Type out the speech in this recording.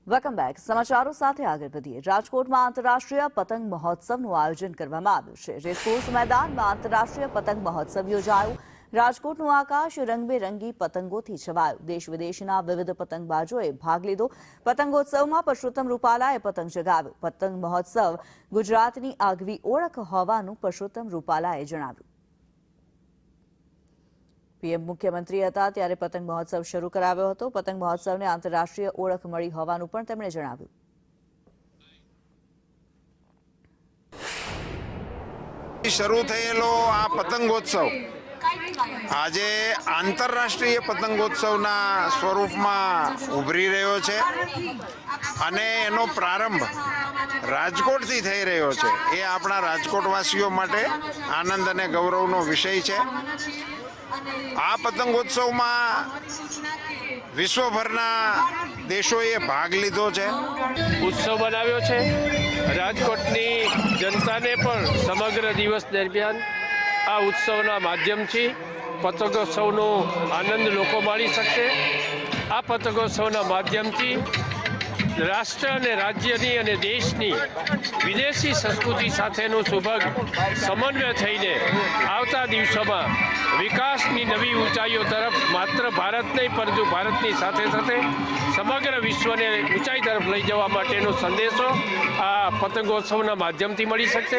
Welcome back. સમાચારો સાથે આગળ વધીએ. રાજકોટમાં આંતરરાષ્ટ્રીય પતંગ મહોત્સવનું આયોજન કરવામાં આવ્યું છે. રેસકોર્સ મેદાનમાં આંતરરાષ્ટ્રીય પતંગ મહોત્સવ યોજાયો. રાજકોટનું આકાશ રંગબેરંગી પતંગોથી છવાયું. દેશ વિદેશના વિવિધ પતંગબાજોએ ભાગ લીધો. પતંગોત્સવમાં પરસોત્તમ રૂપાલાએ પતંગ ચગાવ્યો. પતંગ મહોત્સવ ગુજરાતની આગવી ઓળખ હોવાનું પરસોત્તમ રૂપાલાએ જણાવ્યું. પીએમ મુખ્યમંત્રી હતા ત્યારે પતંગ મહોત્સવ શરૂ કરાવ્યો હતો. પતંગ મહોત્સવને આંતરરાષ્ટ્રીય ઓળખ મળી હોવાનું પણ તેમણે જણાવ્યું. શરૂ થયેલો આ પતંગોત્સવ આજે આંતરરાષ્ટ્રીય પતંગોત્સવના સ્વરૂપમાં ઉભરી રહ્યો છે અને એનો પ્રારંભ રાજકોટથી થઈ રહ્યો છે. એ આપણા રાજકોટવાસીઓ માટે આનંદ અને ગૌરવનો વિષય છે. આ પતંગોત્સવમાં વિશ્વભરના દેશોએ ભાગ લીધો છે. ઉત્સવ બનાવ્યો છે. રાજકોટની જનતાને પણ સમગ્ર દિવસ દરમિયાન આ ઉત્સવના માધ્યમથી પતંગોત્સવનો આનંદ લોકો માણી શકશે. આ પતંગોત્સવના માધ્યમથી રાષ્ટ્ર અને રાજ્યની અને દેશની વિદેશી સંસ્કૃતિ સાથેનું સુભગ સમન્વય થઈને આવતા દિવસોમાં વિકાસની નવી ઊંચાઈઓ તરફ માત્ર ભારત નહીં પરંતુ ભારતની સાથે સાથે સમગ્ર વિશ્વને ઊંચાઈ તરફ લઈ જવા માટેનો સંદેશો આ પતંગોત્સવના માધ્યમથી મળી શકશે.